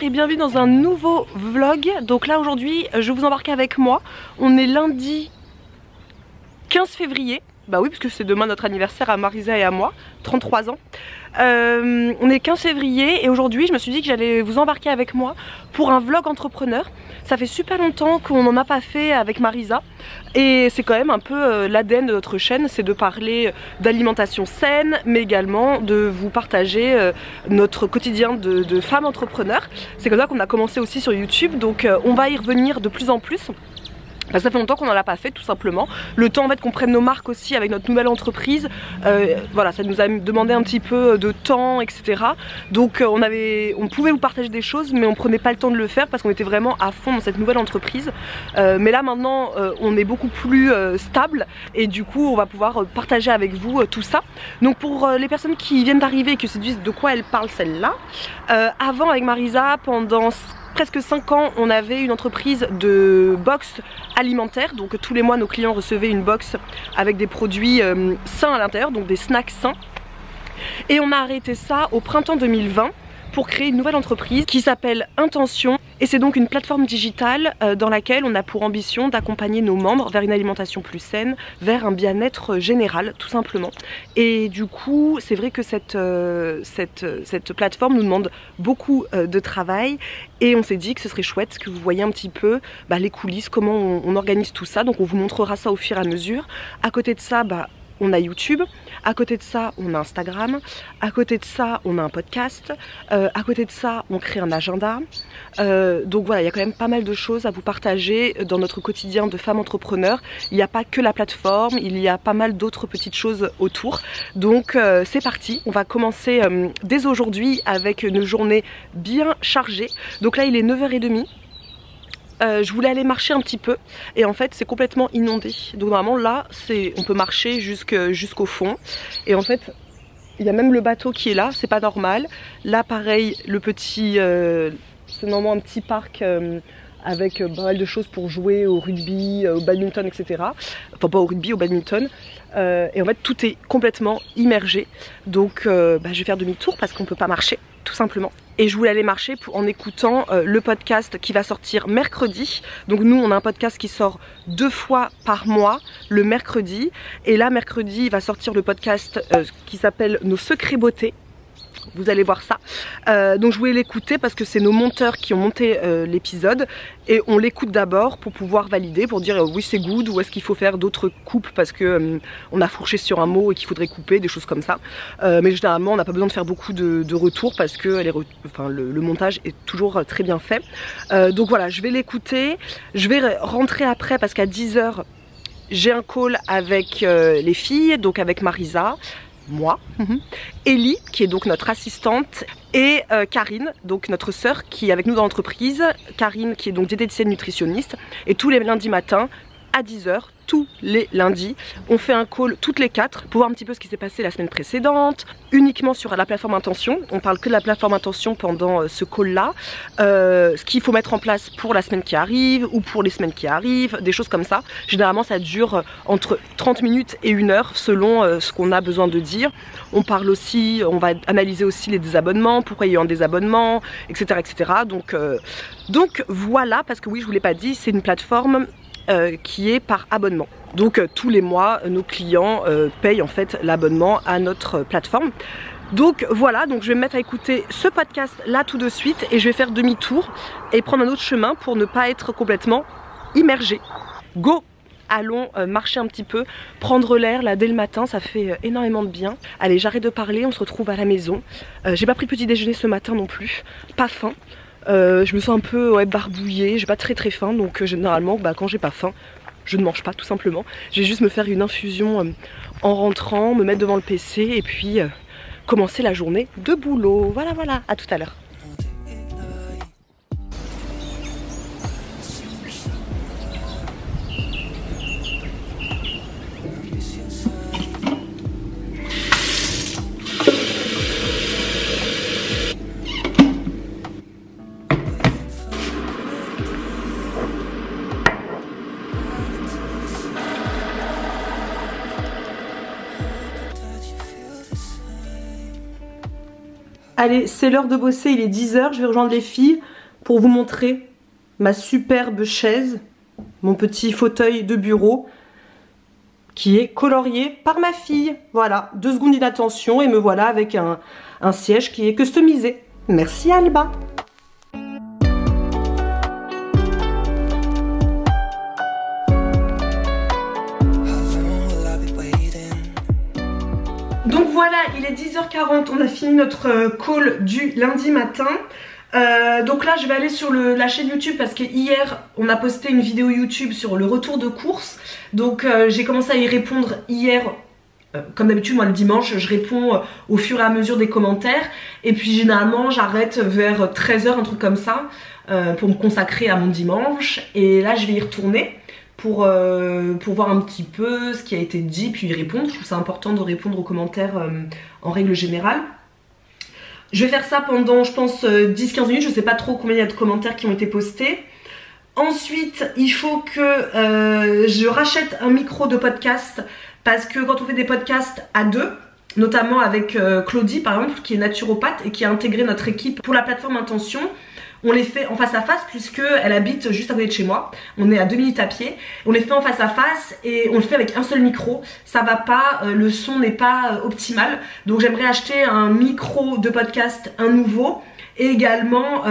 et bienvenue dans un nouveau vlog. Donc là aujourd'hui je vais vous embarquer avec moi. On est lundi 15 février. Bah oui, parce que c'est demain notre anniversaire à Marisa et à moi, 33 ans. On est 15 février et aujourd'hui je me suis dit que j'allais vous embarquer avec moi pour un vlog entrepreneur. Ça fait super longtemps qu'on n'en a pas fait avec Marisa et c'est quand même un peu l'ADN de notre chaîne, c'est de parler d'alimentation saine mais également de vous partager notre quotidien de femmes entrepreneurs. C'est comme ça qu'on a commencé aussi sur YouTube, donc on va y revenir de plus en plus. Parce que ça fait longtemps qu'on n'en a pas fait tout simplement. Le temps en fait qu'on prenne nos marques aussi avec notre nouvelle entreprise, voilà, ça nous a demandé un petit peu de temps, etc. Donc on pouvait vous partager des choses mais on prenait pas le temps de le faire parce qu'on était vraiment à fond dans cette nouvelle entreprise. Mais là maintenant on est beaucoup plus stable et du coup on va pouvoir partager avec vous tout ça. Donc pour les personnes qui viennent d'arriver et qui se disent de quoi elle parle celle-là, avant avec Marisa pendant presque 5 ans, on avait une entreprise de box alimentaire. Donc tous les mois, nos clients recevaient une box avec des produits sains à l'intérieur, donc des snacks sains. Et on a arrêté ça au printemps 2020 pour créer une nouvelle entreprise qui s'appelle Intention. Et c'est donc une plateforme digitale dans laquelle on a pour ambition d'accompagner nos membres vers une alimentation plus saine, vers un bien-être général tout simplement. Et du coup c'est vrai que cette plateforme nous demande beaucoup de travail et on s'est dit que ce serait chouette que vous voyez un petit peu les coulisses, comment on organise tout ça. Donc on vous montrera ça au fur et à mesure. À côté de ça, on a YouTube, à côté de ça on a Instagram, à côté de ça on a un podcast, à côté de ça on crée un agenda. Donc voilà, il y a quand même pas mal de choses à vous partager dans notre quotidien de femmes entrepreneurs. Il n'y a pas que la plateforme, il y a pas mal d'autres petites choses autour. Donc c'est parti, on va commencer dès aujourd'hui avec une journée bien chargée. Donc là il est 9h30. Je voulais aller marcher un petit peu et en fait c'est complètement inondé. Donc normalement là on peut marcher jusqu'au fond et en fait il y a même le bateau qui est là, c'est pas normal. Là pareil, le petit c'est normalement un petit parc avec pas mal de choses pour jouer au rugby, au badminton, etc. Enfin pas au rugby, au badminton. Et en fait tout est complètement immergé. Donc je vais faire demi-tour parce qu'on peut pas marcher tout simplement. Et je voulais aller marcher en écoutant le podcast qui va sortir mercredi. Donc nous on a un podcast qui sort 2 fois par mois le mercredi. Et là mercredi il va sortir le podcast qui s'appelle Nos secrets beauté. Vous allez voir ça. Donc je voulais l'écouter parce que c'est nos monteurs qui ont monté l'épisode et on l'écoute d'abord pour pouvoir valider, pour dire oui c'est good ou est-ce qu'il faut faire d'autres coupes parce que on a fourché sur un mot et qu'il faudrait couper, des choses comme ça. Mais généralement on n'a pas besoin de faire beaucoup de retours parce que le montage est toujours très bien fait. Donc voilà, je vais l'écouter. Je vais rentrer après parce qu'à 10h j'ai un call avec les filles, donc avec Marisa, moi, Ellie qui est donc notre assistante et Karine, donc notre sœur qui est avec nous dans l'entreprise, Karine qui est donc diététicienne nutritionniste. Et tous les lundis matins à 10h, tous les lundis, on fait un call toutes les 4 pour voir un petit peu ce qui s'est passé la semaine précédente, uniquement sur la plateforme Intention. On parle que de la plateforme Intention pendant ce call là, ce qu'il faut mettre en place pour la semaine qui arrive ou pour les semaines qui arrivent, des choses comme ça. Généralement ça dure entre 30 minutes et 1 heure selon ce qu'on a besoin de dire. On parle aussi, on va analyser aussi les désabonnements, pourquoi il y a eu un désabonnement, etc. etc. Donc voilà, parce que oui je vous l'ai pas dit, c'est une plateforme qui est par abonnement. Donc tous les mois nos clients payent en fait l'abonnement à notre plateforme. Donc voilà, donc je vais me mettre à écouter ce podcast là tout de suite et je vais faire demi-tour et prendre un autre chemin pour ne pas être complètement immergée. Go! Allons marcher un petit peu, prendre l'air là dès le matin, ça fait énormément de bien. Allez, j'arrête de parler, on se retrouve à la maison. J'ai pas pris le petit déjeuner ce matin non plus, pas faim. Je me sens un peu barbouillée, j'ai pas très faim, donc généralement quand j'ai pas faim je ne mange pas tout simplement. Je vais juste me faire une infusion en rentrant, me mettre devant le PC et puis commencer la journée de boulot. Voilà, à tout à l'heure. Allez, c'est l'heure de bosser, il est 10h, je vais rejoindre les filles. pour vous montrer ma superbe chaise, mon petit fauteuil de bureau qui est colorié par ma fille. Voilà, 2 secondes d'inattention et me voilà avec un siège qui est customisé. Merci Alba. Donc voilà, il est 10h40, on a fini notre call du lundi matin. Donc là je vais aller sur la chaîne YouTube parce que hier on a posté une vidéo YouTube sur le retour de course. Donc j'ai commencé à y répondre hier. Comme d'habitude moi le dimanche je réponds au fur et à mesure des commentaires. Et puis généralement j'arrête vers 13h, un truc comme ça, pour me consacrer à mon dimanche. Et là je vais y retourner pour voir un petit peu ce qui a été dit, puis y répondre. Je trouve ça important de répondre aux commentaires en règle générale. Je vais faire ça pendant je pense 10-15 minutes, je sais pas trop combien il y a de commentaires qui ont été postés. Ensuite il faut que je rachète un micro de podcast, parce que quand on fait des podcasts à deux, notamment avec Claudie par exemple qui est naturopathe et qui a intégré notre équipe pour la plateforme Intention, on les fait en face à face puisque elle habite juste à côté de chez moi. On est à 2 minutes à pied. On les fait en face à face et on le fait avec un seul micro. Ça va pas, le son n'est pas optimal. Donc j'aimerais acheter un micro de podcast, un nouveau. Et également,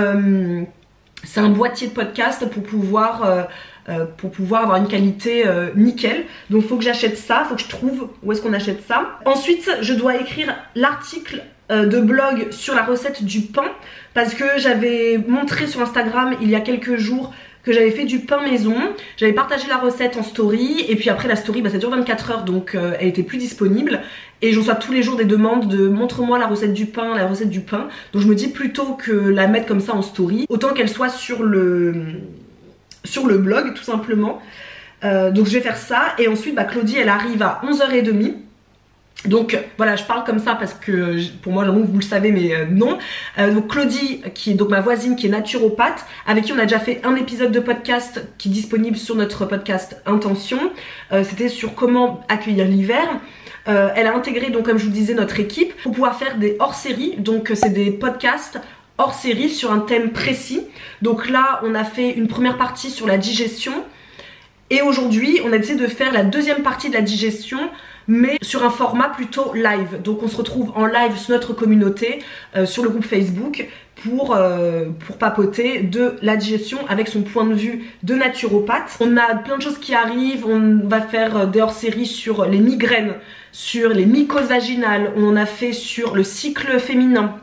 c'est un boîtier de podcast pour pouvoir avoir une qualité nickel. Donc il faut que j'achète ça, il faut que je trouve où est-ce qu'on achète ça. Ensuite je dois écrire l'article de blog sur la recette du pain, parce que j'avais montré sur Instagram il y a quelques jours que j'avais fait du pain maison. J'avais partagé la recette en story et puis après la story ça dure 24 heures donc elle était plus disponible. Et je reçois tous les jours des demandes de montre-moi la recette du pain, la recette du pain. Donc je me dis plutôt que la mettre comme ça en story, autant qu'elle soit sur le blog tout simplement. Donc je vais faire ça. Et ensuite Claudie elle arrive à 11h30. Donc voilà, je parle comme ça parce que pour moi vous le savez mais non. Donc Claudie qui est donc ma voisine qui est naturopathe, avec qui on a déjà fait un épisode de podcast qui est disponible sur notre podcast Intention. C'était sur comment accueillir l'hiver. Elle a intégré donc comme je vous disais notre équipe pour pouvoir faire des hors-séries. Donc c'est des podcasts hors-série sur un thème précis. Donc là on a fait une première partie sur la digestion. Et aujourd'hui on a décidé de faire la deuxième partie de la digestion, mais sur un format plutôt live. Donc on se retrouve en live sur notre communauté, sur le groupe Facebook, pour papoter de la digestion avec son point de vue de naturopathe. On a plein de choses qui arrivent, on va faire des hors-séries sur les migraines, sur les mycoses vaginales, on en a fait sur le cycle féminin.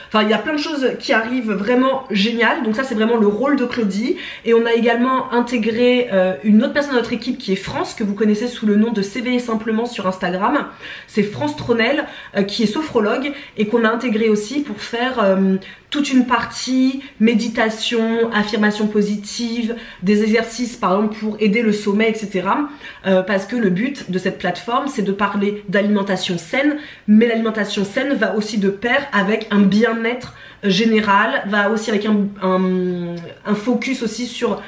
Enfin il y a plein de choses qui arrivent vraiment géniales. Donc ça c'est vraiment le rôle de Claudie. Et on a également intégré une autre personne de notre équipe qui est France, que vous connaissez sous le nom de s'éveiller simplement sur Instagram. C'est France Tronel qui est sophrologue et qu'on a intégré aussi pour faire toute une partie méditation, affirmation positive, des exercices par exemple pour aider le sommeil, etc. Parce que le but de cette plateforme c'est de parler d'alimentation saine, mais l'alimentation saine va aussi de pair avec un bien-être général, va aussi avec un focus aussi sur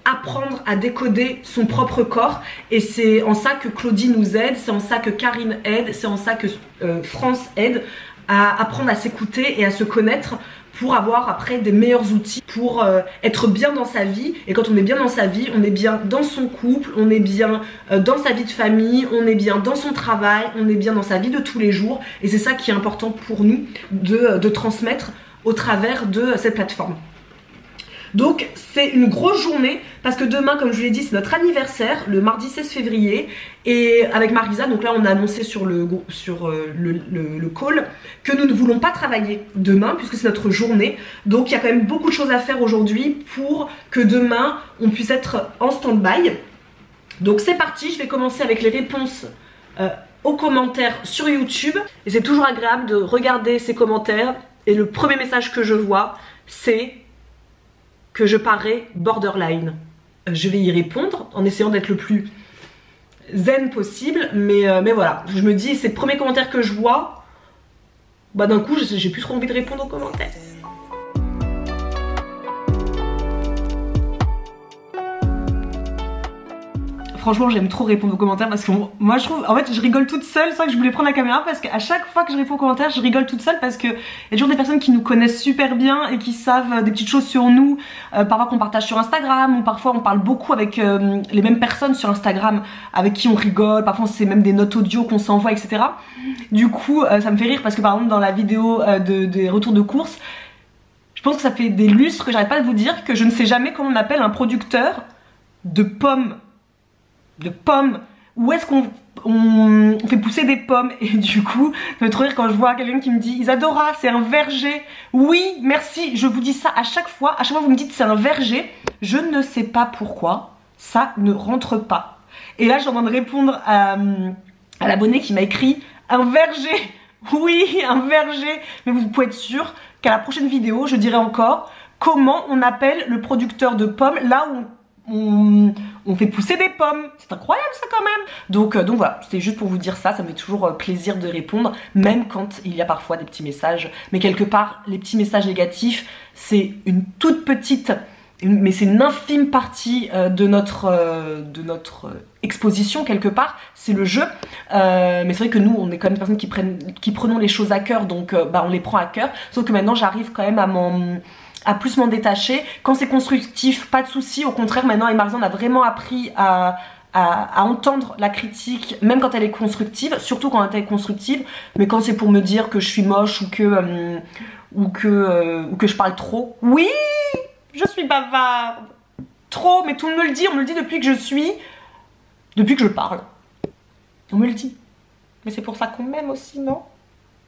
apprendre à décoder son propre corps. Et c'est en ça que Claudie nous aide, c'est en ça que Karine aide, c'est en ça que France aide à apprendre à s'écouter et à se connaître pour avoir après des meilleurs outils pour être bien dans sa vie. Et quand on est bien dans sa vie, on est bien dans son couple, on est bien dans sa vie de famille, on est bien dans son travail, on est bien dans sa vie de tous les jours. Et c'est ça qui est important pour nous de transmettre au travers de cette plateforme. Donc c'est une grosse journée parce que demain, comme je vous l'ai dit, c'est notre anniversaire, le mardi 16 février. Et avec Marisa, donc là on a annoncé sur le call que nous ne voulons pas travailler demain puisque c'est notre journée. Donc il y a quand même beaucoup de choses à faire aujourd'hui pour que demain on puisse être en stand-by. Donc c'est parti, je vais commencer avec les réponses aux commentaires sur YouTube. Et c'est toujours agréable de regarder ces commentaires. Et le premier message que je vois, c'est que je parais borderline. Je vais y répondre en essayant d'être le plus zen possible, mais voilà, je me dis, c'est le premier commentaire que je vois, d'un coup j'ai plus trop envie de répondre aux commentaires. franchement j'aime trop répondre aux commentaires parce que moi je trouve, en fait je rigole toute seule, c'est vrai que je voulais prendre la caméra parce qu'à chaque fois que je réponds aux commentaires je rigole toute seule parce que il y a toujours des personnes qui nous connaissent super bien et qui savent des petites choses sur nous, parfois qu'on partage sur Instagram ou parfois on parle beaucoup avec les mêmes personnes sur Instagram avec qui on rigole, parfois c'est même des notes audio qu'on s'envoie, etc. Du coup ça me fait rire parce que par exemple dans la vidéo des retours de course, je pense que ça fait des lustres que j'arrête pas de vous dire que je ne sais jamais comment on appelle un producteur de pommes. Où est-ce qu'on fait pousser des pommes? Et du coup ça me fait trop rire quand je vois quelqu'un qui me dit Isadora c'est un verger. Oui merci, je vous dis ça à chaque fois vous me dites c'est un verger, je ne sais pas pourquoi ça ne rentre pas. Et là j'ai envie de répondre à l'abonné qui m'a écrit un verger. Oui un verger, mais vous pouvez être sûr qu'à la prochaine vidéo je dirai encore comment on appelle le producteur de pommes là où on fait pousser des pommes. C'est incroyable ça quand même. Donc voilà, c'était juste pour vous dire ça, ça me fait toujours plaisir de répondre, même quand il y a parfois des petits messages. Mais quelque part, les petits messages négatifs, c'est une toute petite, mais c'est une infime partie de notre exposition quelque part, c'est le jeu. Mais c'est vrai que nous, on est quand même des personnes qui prenons les choses à cœur, donc on les prend à cœur. Sauf que maintenant, j'arrive quand même à plus m'en détacher. Quand c'est constructif, pas de souci. Au contraire, maintenant, et Marisa, on a vraiment appris à entendre la critique, même quand elle est constructive, surtout quand elle est constructive. Mais quand c'est pour me dire que je suis moche ou que je parle trop, oui, je suis bavarde. Trop, mais tout le monde me le dit. On me le dit depuis que je parle. On me le dit. Mais c'est pour ça qu'on m'aime aussi, non?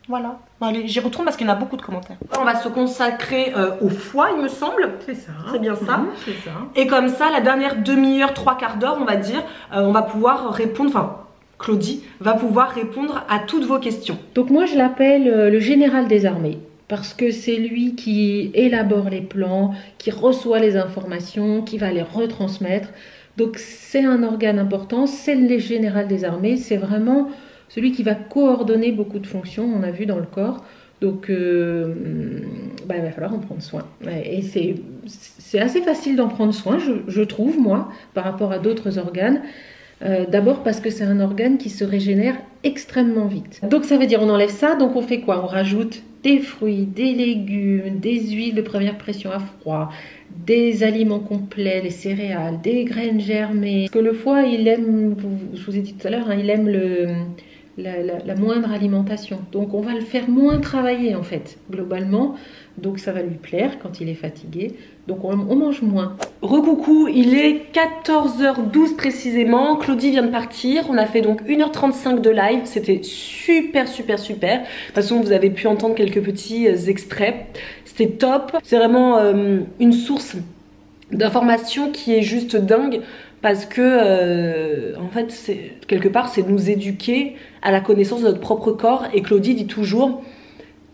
Voilà, allez, j'y retourne parce qu'il y en a beaucoup de commentaires. On va se consacrer au foie, il me semble. C'est ça. C'est bien ça. C'est ça. Et comme ça, la dernière demi-heure, 3/4 d'heure, on va dire, on va pouvoir répondre, enfin, Claudie va pouvoir répondre à toutes vos questions. Donc moi, je l'appelle le général des armées. Parce que c'est lui qui élabore les plans, qui reçoit les informations, qui va les retransmettre. Donc c'est un organe important, c'est le général des armées, c'est vraiment celui qui va coordonner beaucoup de fonctions, on a vu dans le corps. Donc il va falloir en prendre soin. Et c'est assez facile d'en prendre soin, je trouve, moi, par rapport à d'autres organes. D'abord parce que c'est un organe qui se régénère extrêmement vite. Donc ça veut dire on enlève ça, donc on fait quoi? On rajoute des fruits, des légumes, des huiles de première pression à froid, des aliments complets, les céréales, des graines germées. Parce que le foie, il aime, je vous ai dit tout à l'heure, il aime la moindre alimentation. Donc on va le faire moins travailler en fait, globalement. Donc ça va lui plaire quand il est fatigué. Donc on mange moins. Recoucou, il est 14h12 précisément. Claudie vient de partir. On a fait donc 1h35 de live. C'était super. De toute façon, vous avez pu entendre quelques petits extraits. C'était top. C'est vraiment une source d'information qui est juste dingue. Parce que, en fait, quelque part, c'est nous éduquer à la connaissance de notre propre corps. Et Claudie dit toujours,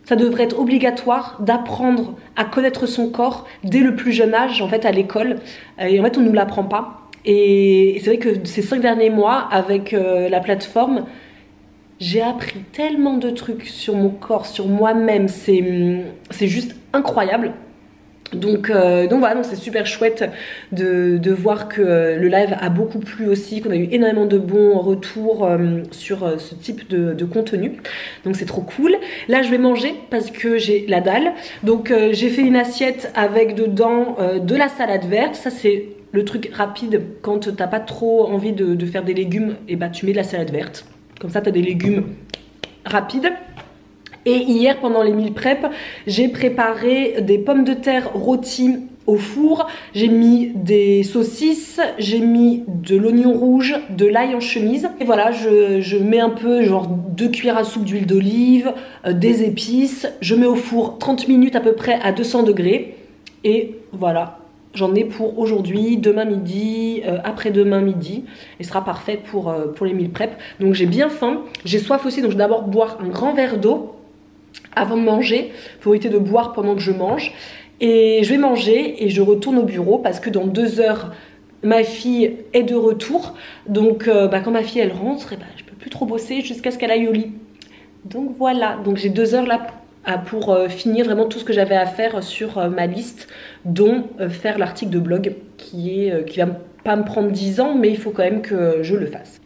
ça devrait être obligatoire d'apprendre à connaître son corps dès le plus jeune âge, en fait, à l'école. Et en fait, on ne nous l'apprend pas. Et c'est vrai que ces 5 derniers mois, avec la plateforme, j'ai appris tellement de trucs sur mon corps, sur moi-même. C'est juste incroyable. Donc voilà, donc c'est super chouette de voir que le live a beaucoup plu aussi, qu'on a eu énormément de bons retours sur ce type de contenu. Donc c'est trop cool. Là je vais manger parce que j'ai la dalle. Donc j'ai fait une assiette avec dedans de la salade verte. Ça c'est le truc rapide quand t'as pas trop envie de faire des légumes, et bah tu mets de la salade verte. Comme ça t'as des légumes rapides. Et hier, pendant les meal prep, j'ai préparé des pommes de terre rôties au four. J'ai mis des saucisses, j'ai mis de l'oignon rouge, de l'ail en chemise. Et voilà, je mets un peu, genre 2 cuillères à soupe d'huile d'olive, des épices. Je mets au four 30 minutes à peu près à 200 degrés. Et voilà, j'en ai pour aujourd'hui, demain midi, après-demain midi. Et ce sera parfait pour les meal prep. Donc j'ai bien faim, j'ai soif aussi, donc je vais d'abord boire un grand verre d'eau avant de manger, pour éviter de boire pendant que je mange. Et je vais manger et je retourne au bureau parce que dans 2 heures, ma fille est de retour. Donc quand ma fille elle rentre, je peux plus trop bosser jusqu'à ce qu'elle aille au lit. Donc voilà, donc j'ai 2 heures là pour finir vraiment tout ce que j'avais à faire sur ma liste, dont faire l'article de blog qui va me pas me prendre 10 ans, mais il faut quand même que je le fasse.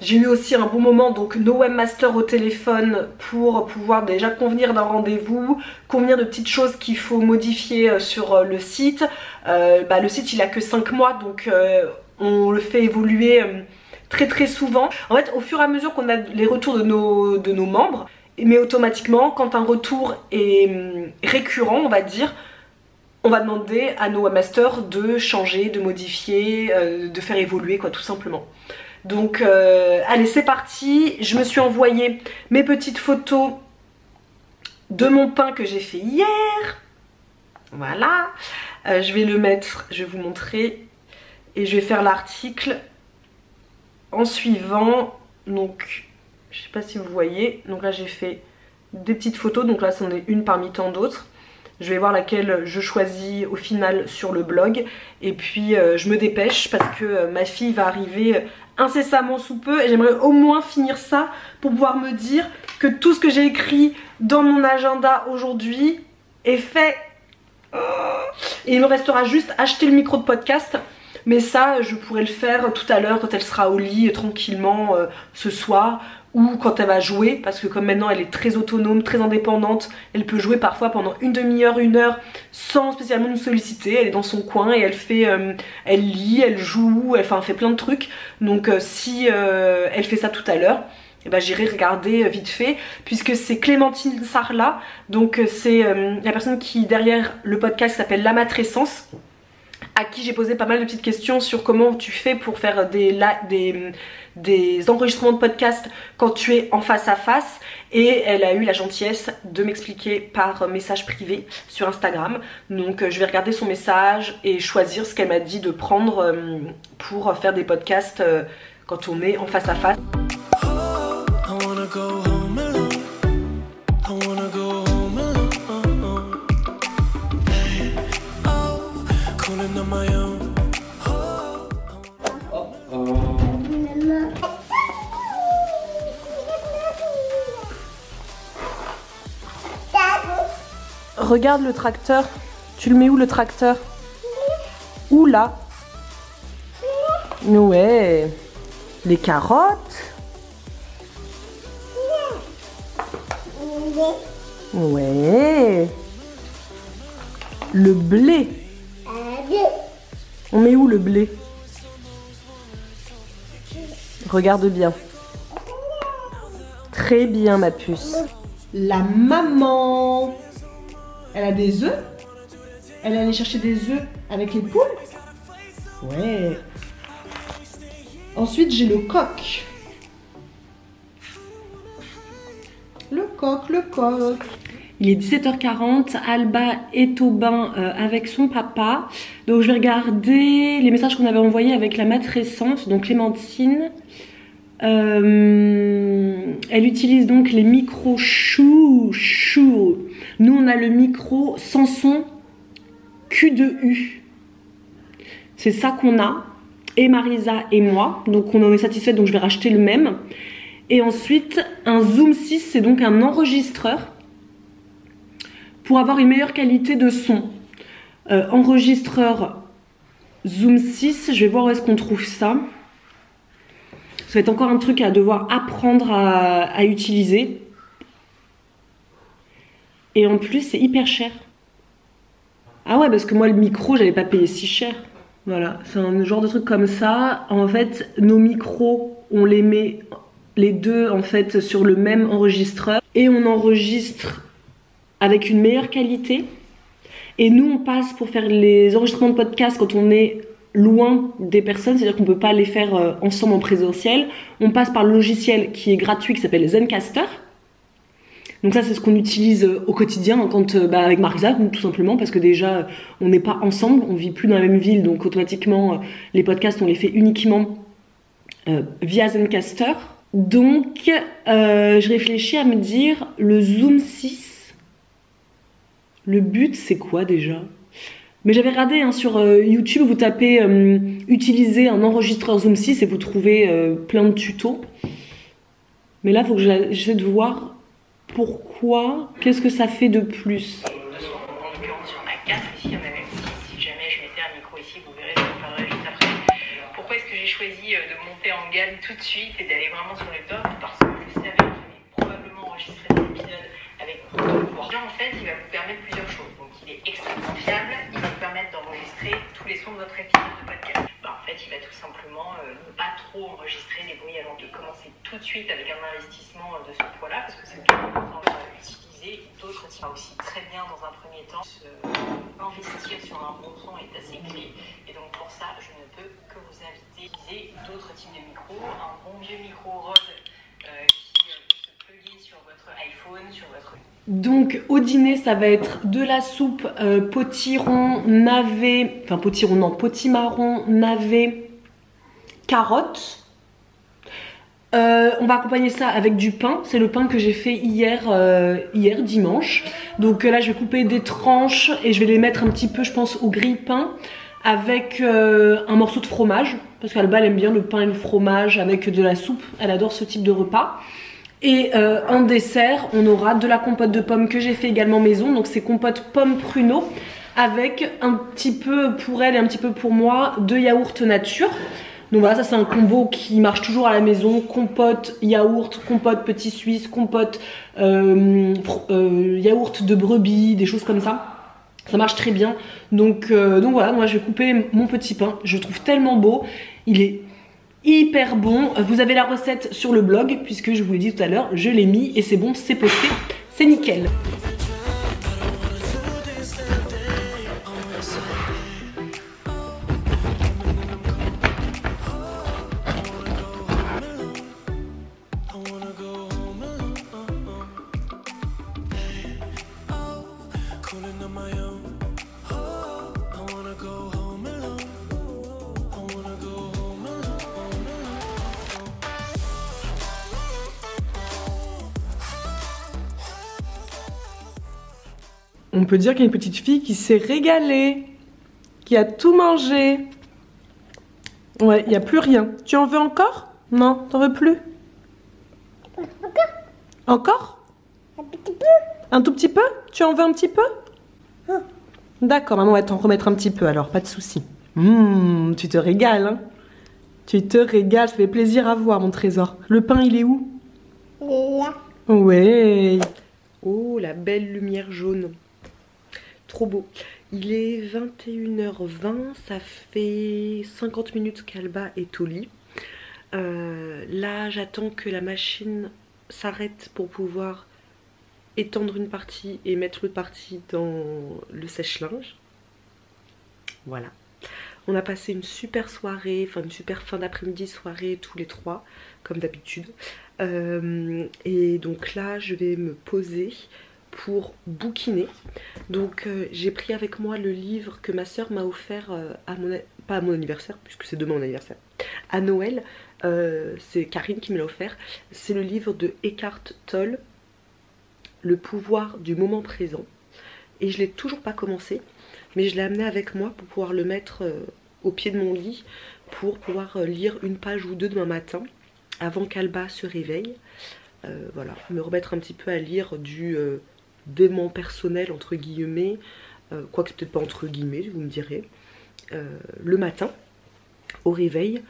J'ai eu aussi un bon moment, donc nos webmasters au téléphone pour pouvoir déjà convenir d'un rendez-vous, convenir de petites choses qu'il faut modifier sur le site. Le site il a que 5 mois, donc on le fait évoluer très souvent. En fait, au fur et à mesure qu'on a les retours de nos membres, mais automatiquement, quand un retour est récurrent, on va dire, on va demander à nos webmasters de changer, de modifier, de faire évoluer quoi, tout simplement. Donc allez, c'est parti. Je me suis envoyé mes petites photos de mon pain que j'ai fait hier. Voilà. Je vais le mettre, je vais vous montrer. Et je vais faire l'article en suivant. Donc, je sais pas si vous voyez. Donc là, j'ai fait des petites photos. Donc là, c'en est une parmi tant d'autres. Je vais voir laquelle je choisis au final sur le blog. Et puis, je me dépêche parce que ma fille va arriver incessamment sous peu. Et j'aimerais au moins finir ça pour pouvoir me dire que tout ce que j'ai écrit dans mon agenda aujourd'hui est fait. Et il me restera juste acheter le micro de podcast. Mais ça, je pourrais le faire tout à l'heure quand elle sera au lit tranquillement ce soir. Ou quand elle va jouer, parce que comme maintenant elle est très autonome, très indépendante, elle peut jouer parfois pendant une demi-heure, 1 heure sans spécialement nous solliciter. Elle est dans son coin et elle fait, elle lit, elle joue, elle fait plein de trucs. Donc si elle fait ça tout à l'heure, eh ben, j'irai regarder vite fait, puisque c'est Clémentine Sarlat, donc c'est la personne qui derrière le podcast s'appelle La Matrescence, à qui j'ai posé pas mal de petites questions sur comment tu fais pour faire des enregistrements de podcast quand tu es en face à face, et elle a eu la gentillesse de m'expliquer par message privé sur Instagram. Donc je vais regarder son message et choisir ce qu'elle m'a dit de prendre pour faire des podcasts quand on est en face à face. Regarde le tracteur. Tu le mets où le tracteur? Où là? Ouais. Les carottes. Ouais. Le blé. On met où le blé? Regarde bien. Très bien ma puce. La maman. Elle a des œufs. Elle est allée chercher des œufs avec les poules. Ouais. Ensuite, j'ai le coq. Le coq. Il est 17h40. Alba est au bain avec son papa. Donc, je vais regarder les messages qu'on avait envoyés avec la matrescence. Donc, Clémentine. Elle utilise donc les micros chou. Nous on a le micro sans son Q2U. C'est ça qu'on a. Et Marisa et moi. Donc on en est satisfaite, donc je vais racheter le même. Et ensuite un Zoom 6, c'est donc un enregistreur pour avoir une meilleure qualité de son. Enregistreur Zoom 6, je vais voir où est-ce qu'on trouve ça. Ça va être encore un truc à devoir apprendre à utiliser. Et en plus, c'est hyper cher. Ah ouais, parce que moi, le micro, j'avais pas payé si cher. Voilà, c'est un genre de truc comme ça. En fait, nos micros, on les met les deux en fait sur le même enregistreur. Et on enregistre avec une meilleure qualité. Et nous, on passe pour faire les enregistrements de podcast quand on est loin des personnes, c'est-à-dire qu'on peut pas les faire ensemble en présentiel. On passe par le logiciel qui est gratuit, qui s'appelle Zencastr. Donc ça, c'est ce qu'on utilise au quotidien quand, avec Marisa, tout simplement, parce que déjà, on n'est pas ensemble, on vit plus dans la même ville, donc automatiquement, les podcasts, on les fait uniquement via Zencastr. Donc, je réfléchis à me dire, le Zoom 6, le but, c'est quoi déjà? Mais j'avais regardé sur YouTube, vous tapez utiliser un enregistreur Zoom 6 et vous trouvez plein de tutos. Mais là, il faut que j'essaie de voir pourquoi, qu'est-ce que ça fait de plus. micro ici, vous verrez, je vous parlerai juste après. Pourquoi est-ce que j'ai choisi de monter en gamme tout de suite et d'aller vraiment sur le top? Parce que je savais que j'allais probablement enregistrer des épisodes avec d'autres voix. En fait, il va vous permettre plusieurs choses. Donc il est extrêmement fiable, il va vous permettre d'enregistrer tous les sons de votre épisode de podcast. En fait, il va tout simplement ne pas trop enregistrer les bruits avant de commencer tout de suite avec un investissement de ce poids-là, parce que c'est tout qu'on va utiliser. D'autres types aussi très bien dans un premier temps. Investir sur un bon son est assez clé, et donc pour ça, je ne peux que vous inviter à utiliser d'autres types de micros. Un bon vieux micro Rode qui peut se plugger sur votre iPhone, sur votre... Donc au dîner ça va être de la soupe potiron, navet, enfin potiron non, potimarron, navet, carottes. On va accompagner ça avec du pain, c'est le pain que j'ai fait hier dimanche. Donc là je vais couper des tranches et je vais les mettre un petit peu je pense au grille-pain avec un morceau de fromage. Parce qu'Alba elle aime bien le pain et le fromage avec de la soupe, elle adore ce type de repas. Et en dessert, on aura de la compote de pommes que j'ai fait également maison. Donc c'est compote pomme pruneau avec un petit peu pour elle et un petit peu pour moi de yaourt nature. Donc voilà, ça c'est un combo qui marche toujours à la maison. Compote, yaourt, compote petit suisse, compote yaourt de brebis, des choses comme ça. Ça marche très bien. Donc voilà, moi je vais couper mon petit pain. Je le trouve tellement beau. Il est hyper bon. Vous avez la recette sur le blog puisque je vous l'ai dit tout à l'heure, je l'ai mis et c'est bon, c'est posté, c'est nickel. On peut dire qu'il y a une petite fille qui s'est régalée, qui a tout mangé. Ouais, il n'y a plus rien. Tu en veux encore? Non, t'en veux plus? Encore? Un petit peu. Un tout petit peu? Tu en veux un petit peu? D'accord, maman va t'en remettre un petit peu alors, pas de souci. Tu te régales, hein? Tu te régales, ça fait plaisir à voir mon trésor. Le pain, il est où? Il est là. Ouais. Oh, la belle lumière jaune. Trop beau. Il est 21h20, ça fait 50 minutes qu'Alba est au lit. Là, j'attends que la machine s'arrête pour pouvoir étendre une partie et mettre l'autre partie dans le sèche-linge. Voilà. On a passé une super soirée, enfin une super fin d'après-midi soirée tous les trois, comme d'habitude. Et donc là, je vais me poser pour bouquiner. Donc j'ai pris avec moi le livre que ma soeur m'a offert pas à mon anniversaire puisque c'est demain mon anniversaire, à Noël. C'est Karine qui me l'a offert. C'est le livre de Eckhart Tolle, Le pouvoir du moment présent, et je l'ai toujours pas commencé mais je l'ai amené avec moi pour pouvoir le mettre au pied de mon lit pour pouvoir lire une page ou deux demain matin avant qu'Alba se réveille. Voilà, me remettre un petit peu à lire du dément personnel entre guillemets, quoique c'est peut-être pas entre guillemets, vous me direz, le matin au réveil.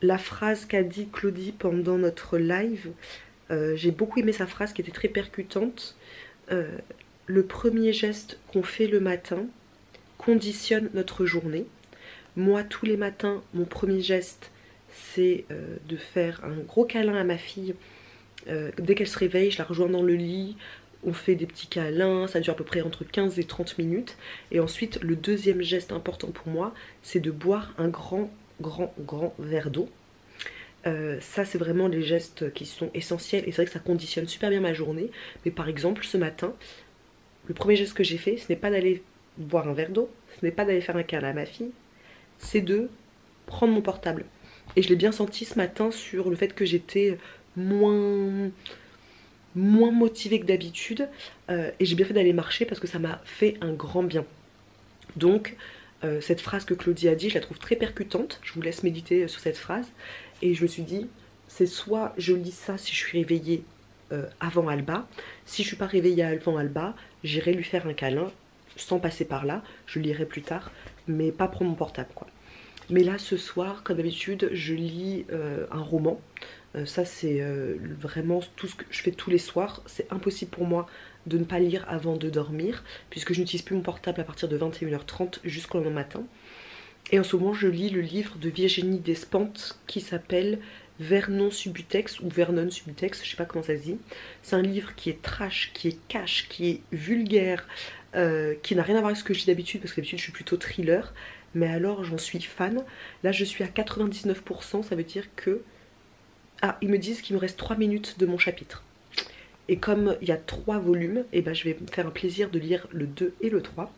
La phrase qu'a dit Claudie pendant notre live, j'ai beaucoup aimé sa phrase qui était très percutante. Le premier geste qu'on fait le matin conditionne notre journée. Moi, tous les matins, mon premier geste, c'est de faire un gros câlin à ma fille. Dès qu'elle se réveille, je la rejoins dans le lit, on fait des petits câlins, ça dure à peu près entre 15 et 30 minutes. Et ensuite, le deuxième geste important pour moi, c'est de boire un grand verre d'eau. Ça, c'est vraiment les gestes qui sont essentiels et c'est vrai que ça conditionne super bien ma journée. Mais par exemple, ce matin, le premier geste que j'ai fait, ce n'est pas d'aller boire un verre d'eau, ce n'est pas d'aller faire un câlin à ma fille, c'est de prendre mon portable. Et je l'ai bien senti ce matin sur le fait que j'étais moins motivée que d'habitude, et j'ai bien fait d'aller marcher parce que ça m'a fait un grand bien. Donc cette phrase que Claudie a dit, je la trouve très percutante. Je vous laisse méditer sur cette phrase. Et je me suis dit, c'est soit je lis ça si je suis réveillée avant Alba, si je suis pas réveillée avant Alba, j'irai lui faire un câlin sans passer par là, je lirai plus tard, mais pas pour mon portable quoi. Mais là ce soir, comme d'habitude, je lis un roman. Ça c'est vraiment tout ce que je fais tous les soirs. C'est impossible pour moi de ne pas lire avant de dormir, puisque je n'utilise plus mon portable à partir de 21h30 jusqu'au lendemain matin. Et en ce moment je lis le livre de Virginie Despentes qui s'appelle Vernon Subutex ou Vernon Subutex, je sais pas comment ça se dit. C'est un livre qui est trash, qui est cash, qui est vulgaire, qui n'a rien à voir avec ce que je dis d'habitude, parce que d'habitude je suis plutôt thriller. Mais alors j'en suis fan. Là je suis à 99%, ça veut dire que... Ah, ils me disent qu'il me reste 3 minutes de mon chapitre. Et comme il y a 3 volumes, et ben je vais me faire un plaisir de lire le 2 et le 3.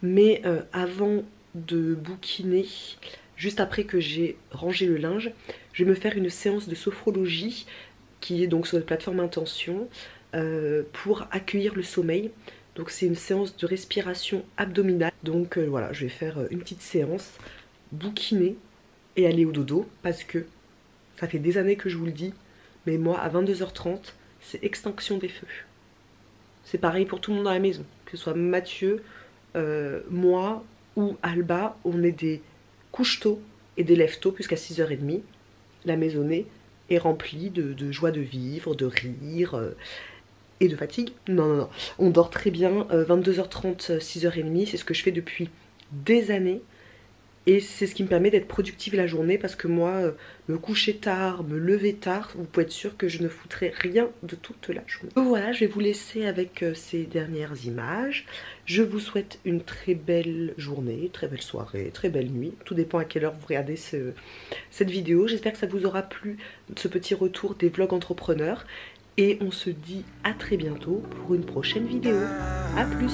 Mais avant de bouquiner, juste après que j'ai rangé le linge, je vais me faire une séance de sophrologie qui est donc sur la plateforme Intention pour accueillir le sommeil. Donc c'est une séance de respiration abdominale. Donc voilà, je vais faire une petite séance, bouquiner et aller au dodo. Parce que ça fait des années que je vous le dis, mais moi à 22h30, c'est extinction des feux. C'est pareil pour tout le monde dans la maison. Que ce soit Mathieu, moi ou Alba, on est des couche-tôt et des lève-tôt puisqu'à 6h30, la maisonnée est remplie de joie de vivre, de rire... et de fatigue. Non, non, non. On dort très bien. 22h30, 6h30, c'est ce que je fais depuis des années. Et c'est ce qui me permet d'être productive la journée. Parce que moi, me coucher tard, me lever tard, vous pouvez être sûr que je ne foutrai rien de toute la journée. Donc voilà, je vais vous laisser avec ces dernières images. Je vous souhaite une très belle journée, très belle soirée, très belle nuit. Tout dépend à quelle heure vous regardez cette vidéo. J'espère que ça vous aura plu, ce petit retour des vlogs entrepreneurs. Et on se dit à très bientôt pour une prochaine vidéo. A plus.